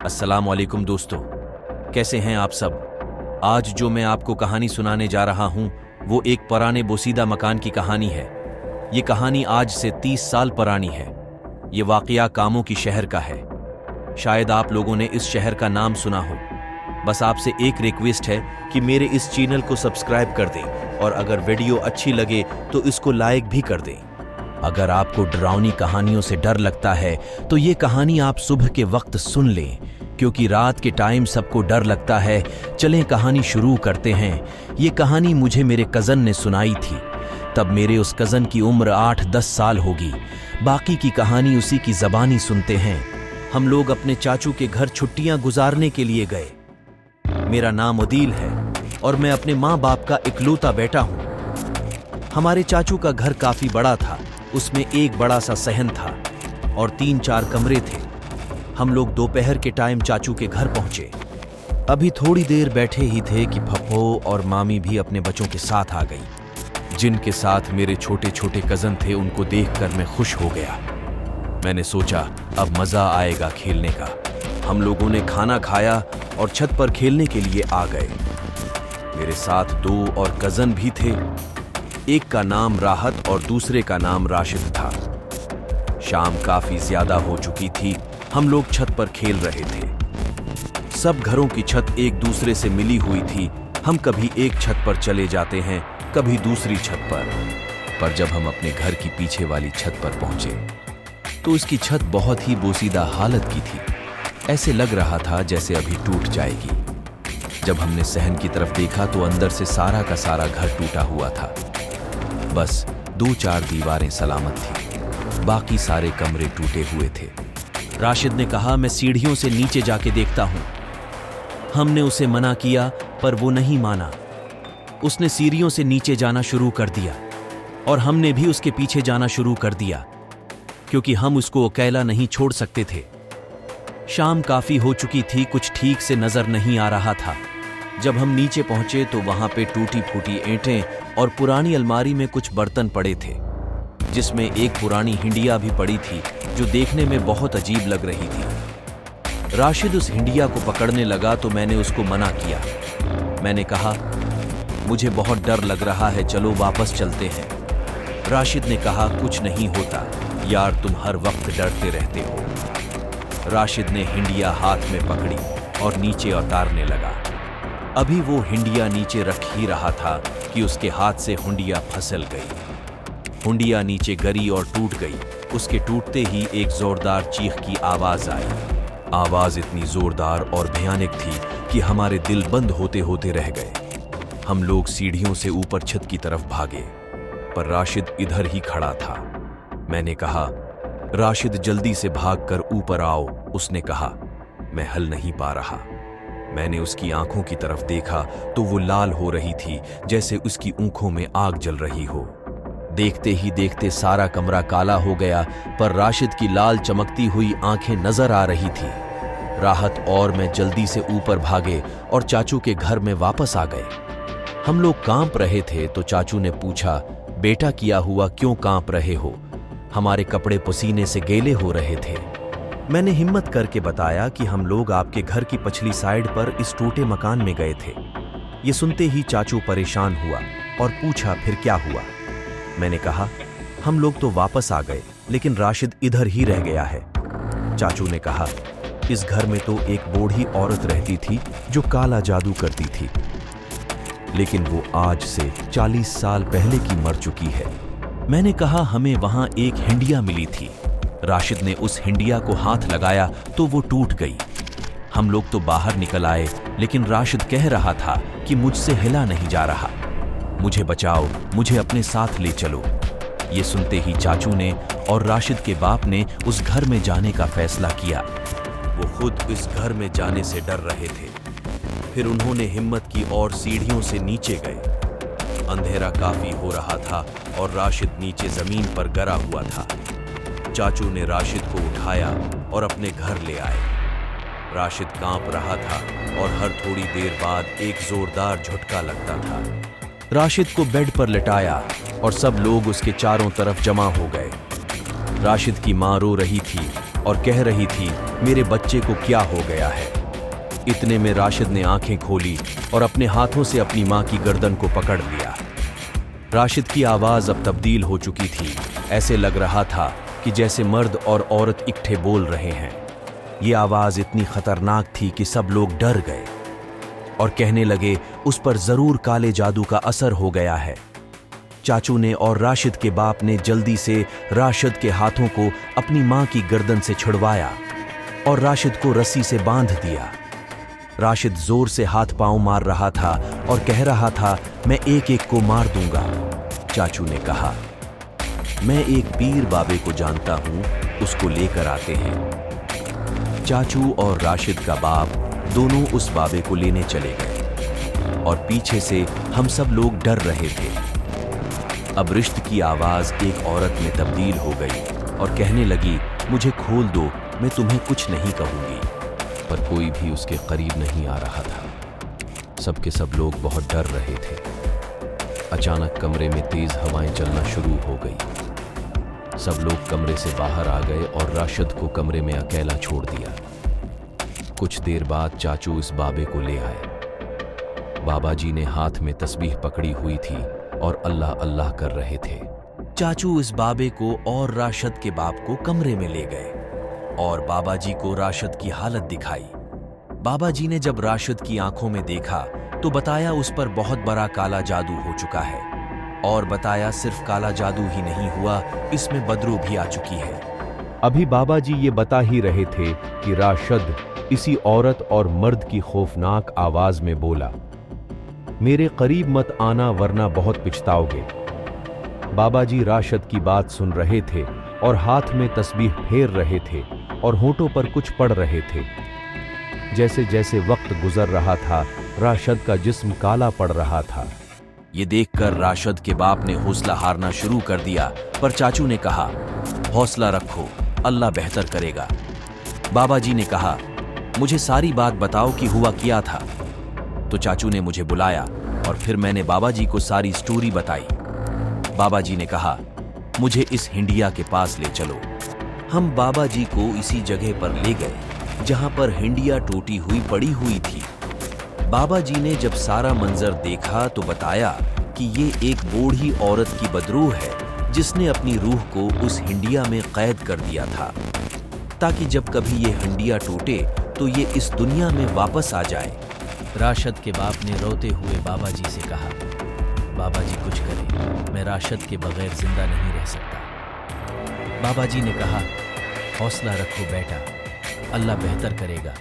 अस्सलाम वालेकुम दोस्तों, कैसे हैं आप सब। आज जो मैं आपको कहानी सुनाने जा रहा हूं वो एक पुराने बोसीदा मकान की कहानी है। ये कहानी आज से 30 साल पुरानी है। ये वाकया कामों की शहर का है। शायद आप लोगों ने इस शहर का नाम सुना हो। बस आपसे एक रिक्वेस्ट है कि मेरे इस चैनल को सब्सक्राइब कर दें और अगर वीडियो अच्छी लगे तो इसको लाइक भी कर दें। अगर आपको डरावनी कहानियों से डर लगता है तो ये कहानी आप सुबह के वक्त सुन लें, क्योंकि रात के टाइम सबको डर लगता है। चलें कहानी शुरू करते हैं। ये कहानी मुझे मेरे कज़न ने सुनाई थी। तब मेरे उस कज़न की उम्र 8-10 साल होगी। बाकी की कहानी उसी की ज़बानी सुनते हैं। हम लोग अपने चाचू के घर छुट्टियां गुजारने के लिए गए। मेरा नाम उदील है और मैं अपने माँ बाप का इकलौता बेटा हूँ। हमारे चाचू का घर काफ़ी बड़ा था। उसमें एक बड़ा सा सहन था और 3-4 कमरे थे। हम लोग दोपहर के टाइम चाचू के घर पहुंचे। अभी थोड़ी देर बैठे ही थे कि फप्पो और मामी भी अपने बच्चों के साथ आ गई। जिनके साथ मेरे छोटे छोटे कज़न थे उनको देखकर मैं खुश हो गया। मैंने सोचा अब मज़ा आएगा खेलने का। हम लोगों ने खाना खाया और छत पर खेलने के लिए आ गए। मेरे साथ 2 और कज़न भी थे। एक का नाम राहत और दूसरे का नाम राशिद था। शाम काफी ज्यादा हो चुकी थी। हम लोग छत पर खेल रहे थे। सब घरों की छत एक दूसरे से मिली हुई थी। हम कभी एक छत पर चले जाते हैं, कभी दूसरी छत पर जब हम अपने घर की पीछे वाली छत पर पहुंचे तो उसकी छत बहुत ही बोसीदा हालत की थी। ऐसे लग रहा था जैसे अभी टूट जाएगी। जब हमने सहन की तरफ देखा तो अंदर से सारा का सारा घर टूटा हुआ था। बस 2-4 दीवारें सलामत थी, बाकी सारे कमरे टूटे हुए थे। राशिद ने कहा, मैं सीढ़ियों से नीचे जाके देखता हूं। हमने उसे मना किया पर वो नहीं माना। उसने सीढ़ियों से नीचे जाना शुरू कर दिया और हमने भी उसके पीछे जाना शुरू कर दिया, क्योंकि हम उसको अकेला नहीं छोड़ सकते थे। शाम काफी हो चुकी थी, कुछ ठीक से नजर नहीं आ रहा था। जब हम नीचे पहुंचे तो वहां पे टूटी फूटी ईंटें और पुरानी अलमारी में कुछ बर्तन पड़े थे, जिसमें एक पुरानी हिंडिया भी पड़ी थी जो देखने में बहुत अजीब लग रही थी। राशिद उस हिंडिया को पकड़ने लगा तो मैंने उसको मना किया। मैंने कहा, मुझे बहुत डर लग रहा है, चलो वापस चलते हैं। राशिद ने कहा, कुछ नहीं होता यार, तुम हर वक्त डरते रहते हो। राशिद ने हिंडिया हाथ में पकड़ी और नीचे उतारने लगा। अभी वो हिंडिया नीचे रख ही रहा था कि उसके हाथ से हुंडिया फिसल गई। हुंडिया नीचे गिरी और टूट गई। उसके टूटते ही एक जोरदार चीख की आवाज आई। आवाज इतनी जोरदार और भयानक थी कि हमारे दिल बंद होते होते रह गए। हम लोग सीढ़ियों से ऊपर छत की तरफ भागे, पर राशिद इधर ही खड़ा था। मैंने कहा, राशिद जल्दी से भागकर ऊपर आओ। उसने कहा, मैं हल नहीं पा रहा। मैंने उसकी आंखों की तरफ देखा तो वो लाल हो रही थी, जैसे उसकी आंखों में आग जल रही हो। देखते ही देखते सारा कमरा काला हो गया, पर राशिद की लाल चमकती हुई आंखें नजर आ रही थी। राहत और मैं जल्दी से ऊपर भागे और चाचू के घर में वापस आ गए। हम लोग कांप रहे थे तो चाचू ने पूछा, बेटा क्या हुआ, क्यों कांप रहे हो? हमारे कपड़े पसीने से गीले हो रहे थे। मैंने हिम्मत करके बताया कि हम लोग आपके घर की पिछली साइड पर इस टूटे मकान में गए थे। ये सुनते ही चाचू परेशान हुआ और पूछा, फिर क्या हुआ? मैंने कहा, हम लोग तो वापस आ गए, लेकिन राशिद इधर ही रह गया है। चाचू ने कहा, इस घर में तो एक बूढ़ी औरत रहती थी जो काला जादू करती थी, लेकिन वो आज से 40 साल पहले की मर चुकी है। मैंने कहा, हमें वहां एक हिंडिया मिली थी। राशिद ने उस हिंडिया को हाथ लगाया तो वो टूट गई। हम लोग तो बाहर निकल आए, लेकिन राशिद कह रहा था कि मुझसे हिला नहीं जा रहा। मुझे बचाओ, मुझे अपने साथ ले चलो। ये सुनते ही चाचू ने और राशिद के बाप ने उस घर में जाने का फैसला किया। वो खुद इस घर में जाने से डर रहे थे। फिर उन्होंने हिम्मत की और सीढ़ियों से नीचे गए। अंधेरा काफी हो रहा था और राशिद नीचे जमीन पर गिरा हुआ था। चाचू ने राशिद को उठाया और अपने घर ले आए। राशिद कांप रहा था और हर थोड़ी देर बाद एक जोरदार झटका लगता था। राशिद को बेड पर लिटाया और सब लोग उसके चारों तरफ जमा हो गए। राशिद की मां रो रही थी और कह रही थी, मेरे बच्चे को क्या हो गया है? इतने में राशिद ने आंखें खोली और अपने हाथों से अपनी मां की गर्दन को पकड़ लिया। राशिद की आवाज अब तब्दील हो चुकी थी। ऐसे लग रहा था कि जैसे मर्द और औरत इकट्ठे बोल रहे हैं। ये आवाज इतनी खतरनाक थी कि सब लोग डर गए और कहने लगे, उस पर जरूर काले जादू का असर हो गया है। चाचू ने और राशिद के बाप ने जल्दी से राशिद के हाथों को अपनी मां की गर्दन से छुड़वाया और राशिद को रस्सी से बांध दिया। राशिद जोर से हाथ पांव मार रहा था और कह रहा था, मैं एक एक को मार दूंगा। चाचू ने कहा, मैं एक पीर बाबे को जानता हूं, उसको लेकर आते हैं। चाचू और राशिद का बाप दोनों उस बाबे को लेने चले गए और पीछे से हम सब लोग डर रहे थे। अब रिश्त की आवाज एक औरत में तब्दील हो गई और कहने लगी, मुझे खोल दो, मैं तुम्हें कुछ नहीं कहूंगी। पर कोई भी उसके करीब नहीं आ रहा था। सबके सब लोग बहुत डर रहे थे। अचानक कमरे में तेज हवाएं चलना शुरू हो गई। सब लोग कमरे से बाहर आ गए और राशिद को कमरे में अकेला छोड़ दिया। कुछ देर बाद चाचू इस बाबे को ले आए। बाबा जी ने हाथ में तस्बीह पकड़ी हुई थी और अल्लाह अल्लाह कर रहे थे। चाचू इस बाबे को और राशिद के बाप को कमरे में ले गए और बाबा जी को राशिद की हालत दिखाई। बाबा जी ने जब राशिद की आंखों में देखा तो बताया उस पर बहुत बड़ा काला जादू हो चुका है और बताया सिर्फ काला जादू ही नहीं हुआ, इसमें बदरू भी आ चुकी है। अभी बाबा जी ये बता ही रहे थे कि राशिद इसी औरत और मर्द की खौफनाक आवाज में बोला, मेरे करीब मत आना वरना बहुत पछताओगे। बाबा जी राशिद की बात सुन रहे थे और हाथ में तस्बीह फेर रहे थे और होठों पर कुछ पढ़ रहे थे। जैसे जैसे वक्त गुजर रहा था, राशिद का जिस्म काला पड़ रहा था। ये देखकर राशिद के बाप ने हौसला हारना शुरू कर दिया, पर चाचू ने कहा, हौसला रखो, अल्लाह बेहतर करेगा। बाबा जी ने कहा, मुझे सारी बात बताओ कि हुआ क्या था। तो चाचू ने मुझे बुलाया और फिर मैंने बाबा जी को सारी स्टोरी बताई। बाबा जी ने कहा, मुझे इस हिंडिया के पास ले चलो। हम बाबा जी को इसी जगह पर ले गए जहां पर हिंडिया टूटी हुई पड़ी हुई थी। बाबा जी ने जब सारा मंजर देखा तो बताया कि ये एक बूढ़ी औरत की बदरूह है जिसने अपनी रूह को उस हिंडिया में कैद कर दिया था, ताकि जब कभी ये हिंडिया टूटे तो ये इस दुनिया में वापस आ जाए। राशिद के बाप ने रोते हुए बाबा जी से कहा, बाबा जी कुछ करें, मैं राशिद के बगैर जिंदा नहीं रह सकता। बाबा जी ने कहा, हौसला रखो बेटा, अल्लाह बेहतर करेगा।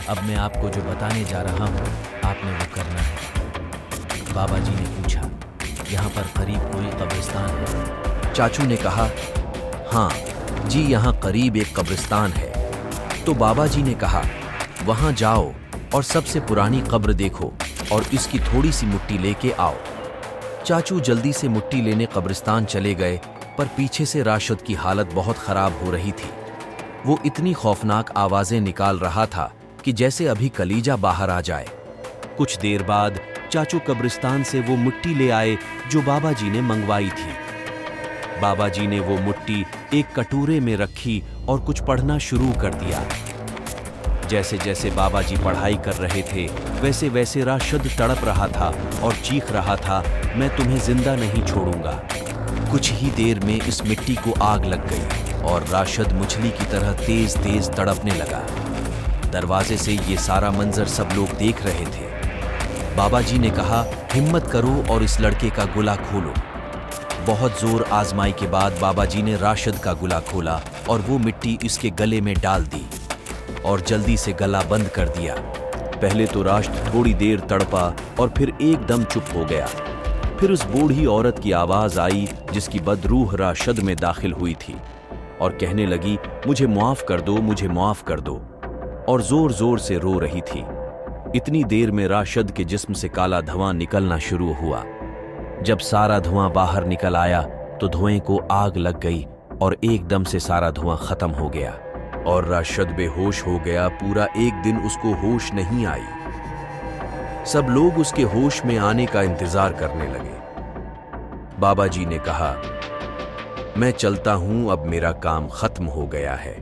अब मैं आपको जो बताने जा रहा हूँ आपने वो करना है। बाबा जी ने पूछा, यहाँ पर करीब कोई कब्रिस्तान है? चाचू ने कहा, हाँ जी, यहाँ करीब एक कब्रिस्तान है। तो बाबा जी ने कहा, वहाँ जाओ और सबसे पुरानी कब्र देखो और इसकी थोड़ी सी मिट्टी लेके आओ। चाचू जल्दी से मिट्टी लेने कब्रिस्तान चले गए, पर पीछे से राशिद की हालत बहुत खराब हो रही थी। वो इतनी खौफनाक आवाजें निकाल रहा था कि जैसे अभी कलीजा बाहर आ जाए। कुछ देर बाद चाचू कब्रिस्तान से वो मिट्टी ले आए जो बाबा जी ने मंगवाई थी। बाबा जी ने वो मिट्टी एक कटोरे में रखी और कुछ पढ़ना शुरू कर दिया। जैसे जैसे बाबा जी पढ़ाई कर रहे थे वैसे वैसे राशिद तड़प रहा था और चीख रहा था, मैं तुम्हें जिंदा नहीं छोड़ूंगा। कुछ ही देर में इस मिट्टी को आग लग गई और राशिद मछली की तरह तेज तेज तड़पने लगा। दरवाजे से ये सारा मंजर सब लोग देख रहे थे। बाबा जी ने कहा, हिम्मत करो और इस लड़के का गुला खोलो। बहुत जोर आजमाई के बाद बाबा जी ने राशिद का गुला खोला और वो मिट्टी इसके गले में डाल दी और जल्दी से गला बंद कर दिया। पहले तो राशिद थोड़ी देर तड़पा और फिर एकदम चुप हो गया। फिर उस बूढ़ी औरत की आवाज आई जिसकी बदरूह राशिद में दाखिल हुई थी और कहने लगी, मुझे माफ कर दो, मुझे माफ कर दो, और जोर जोर से रो रही थी। इतनी देर में राशिद के जिस्म से काला धुआं निकलना शुरू हुआ। जब सारा धुआं बाहर निकल आया तो धुएं को आग लग गई और एकदम से सारा धुआं खत्म हो गया और राशिद बेहोश हो गया। पूरा एक दिन उसको होश नहीं आई। सब लोग उसके होश में आने का इंतजार करने लगे। बाबा जी ने कहा, मैं चलता हूं, अब मेरा काम खत्म हो गया है।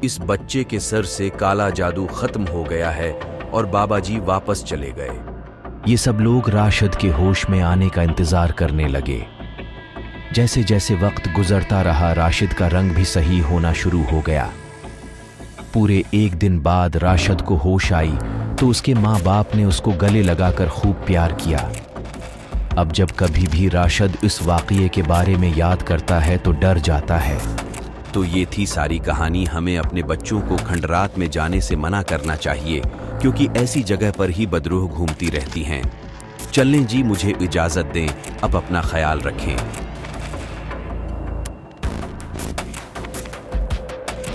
इस बच्चे के सर से काला जादू खत्म हो गया है और बाबा जी वापस चले गए। ये सब लोग राशिद के होश में आने का इंतजार करने लगे। जैसे जैसे वक्त गुजरता रहा, राशिद का रंग भी सही होना शुरू हो गया। पूरे 1 दिन बाद राशिद को होश आई तो उसके माँ बाप ने उसको गले लगाकर खूब प्यार किया। अब जब कभी भी राशिद इस वाक़ये के बारे में याद करता है तो डर जाता है। तो ये थी सारी कहानी। हमें अपने बच्चों को खंडरात में जाने से मना करना चाहिए, क्योंकि ऐसी जगह पर ही बदरूह घूमती रहती हैं। चलें जी, मुझे इजाज़त दें, अब अपना ख्याल रखें।